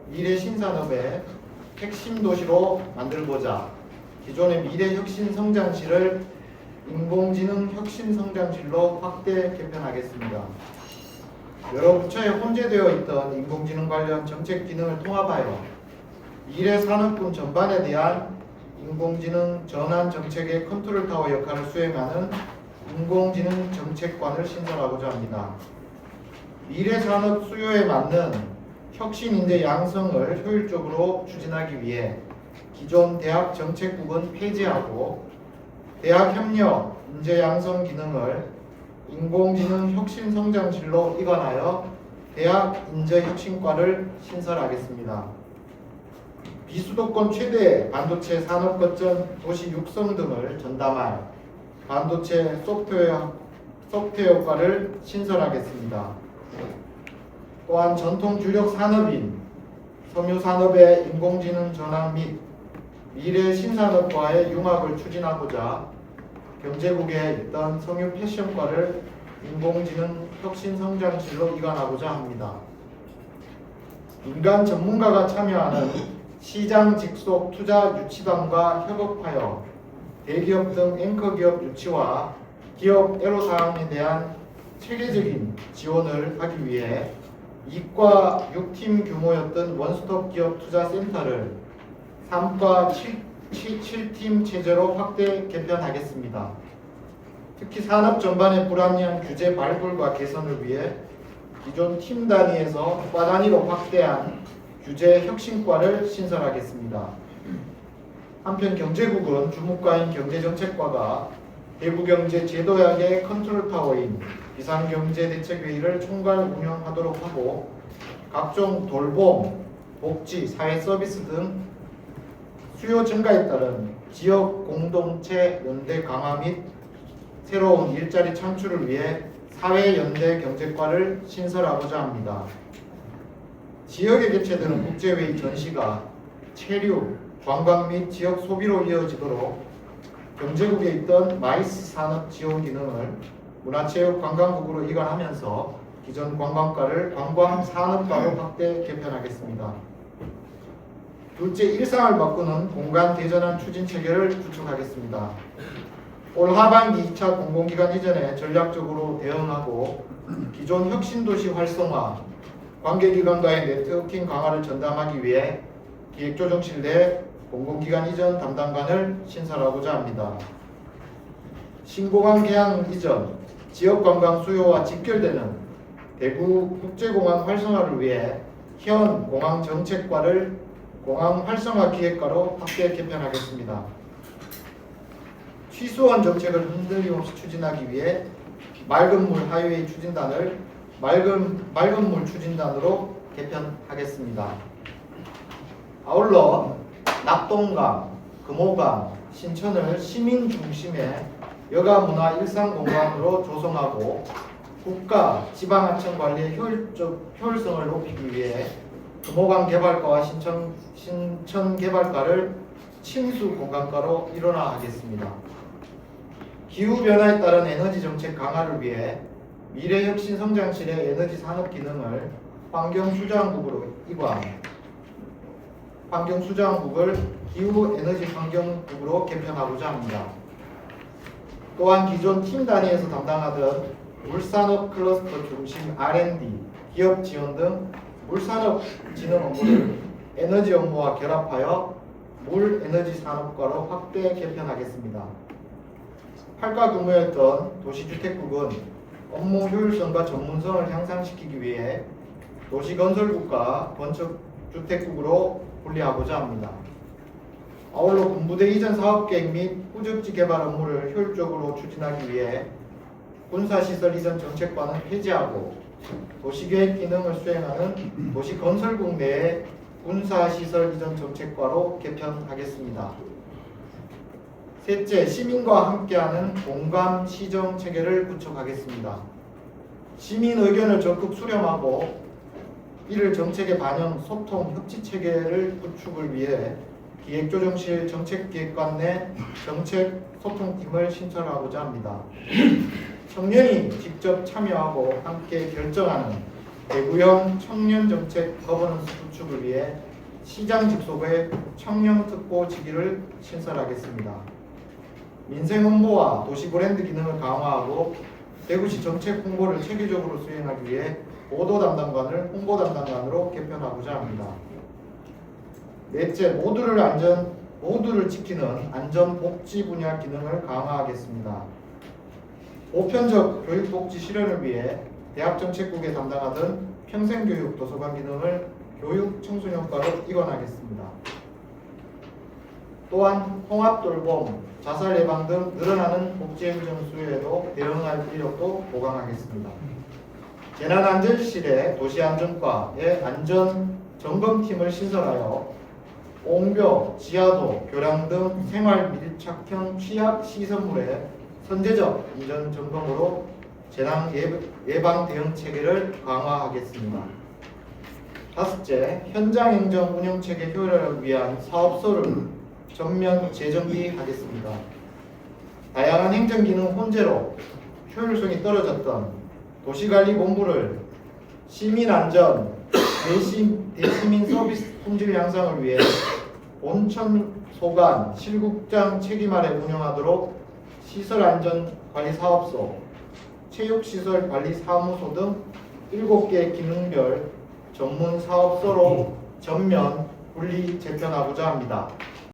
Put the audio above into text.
미래 신산업의 핵심 도시로 만들고자 기존의 미래 혁신 성장실을 인공지능 혁신 성장실로 확대 개편하겠습니다. 여러 부처에 혼재되어 있던 인공지능 관련 정책 기능을 통합하여 미래 산업군 전반에 대한 인공지능 전환 정책의 컨트롤 타워 역할을 수행하는 인공지능 정책관을 신설하고자 합니다. 미래 산업 수요에 맞는 혁신 인재 양성을 효율적으로 추진하기 위해 기존 대학 정책국은 폐지하고 대학 협력 인재 양성 기능을 인공지능 혁신 성장실로 이관하여 대학 인재 혁신과를 신설하겠습니다. 비수도권 최대 반도체 산업 거점 도시 육성 등을 전담할 반도체 소프트웨어과를 신설하겠습니다. 또한 전통 주력 산업인 섬유 산업의 인공지능 전환 및 미래 신산업과의 융합을 추진하고자 경제국에 있던 섬유 패션과를 인공지능 혁신 성장실로 이관하고자 합니다. 민간 전문가가 참여하는 시장 직속 투자 유치단과 협업하여 대기업 등 앵커 기업 유치와 기업 애로사항에 대한 체계적인 지원을 하기 위해 이과 6팀 규모였던 원스톱 기업 투자 센터를 3과 7팀 체제로 확대 개편하겠습니다. 특히 산업 전반의 불합리한 규제 발굴과 개선을 위해 기존 팀 단위에서 과 단위로 확대한 규제 혁신과를 신설하겠습니다. 한편 경제국은 주무과인 경제정책과가 대구경제 제도약의 컨트롤 타워인 비상경제대책회의를 총괄 운영하도록 하고 각종 돌봄, 복지, 사회 서비스 등 수요 증가에 따른 지역 공동체 연대 강화 및 새로운 일자리 창출을 위해 사회연대 경제과를 신설하고자 합니다. 지역에 개최되는 국제회의 전시가 체류, 관광 및 지역 소비로 이어지도록 경제국에 있던 마이스 산업 지원 기능을 문화체육관광국으로 이관하면서 기존 관광과를 관광산업과로 확대 개편하겠습니다. 둘째, 일상을 바꾸는 공간 대전환 추진 체계를 구축하겠습니다. 올 하반기 2차 공공기관 이전에 전략적으로 대응하고 기존 혁신도시 활성화, 관계기관과의 네트워킹 강화를 전담하기 위해 기획조정실 내 공공기관 이전 담당관을 신설하고자 합니다. 신공항 개항 이전, 지역관광 수요와 직결되는 대구 국제공항 활성화를 위해 현 공항정책과를 공항활성화 기획과로 확대 개편하겠습니다. 취수원 정책을 흔들림없이 추진하기 위해 맑은물 하이웨이 추진단을 맑은물 추진단으로 개편하겠습니다. 아울러 낙동강, 금호강, 신천을 시민 중심의 여가문화 일상공간으로 조성하고 국가, 지방하천 관리의 효율성을 높이기 위해 금호강 개발과와 신천 개발과를 침수 공간과로 일원화하겠습니다. 기후변화에 따른 에너지 정책 강화를 위해 미래혁신 성장실의 에너지 산업 기능을 환경수자원국으로 이관, 환경수자원국을 기후에너지 환경국으로 개편하고자 합니다. 또한 기존 팀 단위에서 담당하던 물산업 클러스터 중심 R&D, 기업 지원 등 물산업 진흥 업무를 에너지 업무와 결합하여 물에너지 산업과로 확대 개편하겠습니다. 8가 근무였던 도시주택국은 업무 효율성과 전문성을 향상시키기 위해 도시건설국과 건축주택국으로 분리하고자 합니다. 아울러 군부대 이전 사업계획 및 후적지 개발 업무를 효율적으로 추진하기 위해 군사시설 이전 정책과는 폐지하고 도시계획 기능을 수행하는 도시건설국 내의 군사시설 이전 정책과로 개편하겠습니다. 셋째, 시민과 함께하는 공감 시정 체계를 구축하겠습니다. 시민 의견을 적극 수렴하고 이를 정책에 반영, 소통, 협치 체계를 구축을 위해 기획조정실 정책기획관 내 정책 소통팀을 신설하고자 합니다. 청년이 직접 참여하고 함께 결정하는 대구형 청년정책 거버넌스 구축을 위해 시장 직속의 청년특보지기를 신설하겠습니다. 민생 홍보와 도시 브랜드 기능을 강화하고 대구시 정책 홍보를 체계적으로 수행하기 위해 보도 담당관을 홍보 담당관으로 개편하고자 합니다. 넷째, 모두를 지키는 안전 복지 분야 기능을 강화하겠습니다. 보편적 교육복지 실현을 위해 대학정책국에 담당하던 평생교육 도서관 기능을 교육청소년과로 이관하겠습니다. 또한 통합돌봄, 자살 예방 등 늘어나는 복지행정 수요에도 대응할 인력도 보강하겠습니다. 재난안전실의 도시안전과의 안전점검팀을 신설하여 옹벽, 지하도, 교량 등 생활 밀착형 취약 시설물의 선제적 안전 점검으로 재난 예방 대응 체계를 강화하겠습니다. 다섯째, 현장 행정 운영 체계 효율화를 위한 사업소를 전면 재정비하겠습니다. 다양한 행정 기능 혼재로 효율성이 떨어졌던 도시관리본부를 시민안전, 대시민 서비스 품질 향상을 위해 온천 소관 실국장 책임 아래 운영하도록 시설안전관리사업소, 체육시설관리사무소 등 7개 기능별 전문 사업소로 전면 분리 재편하고자 합니다.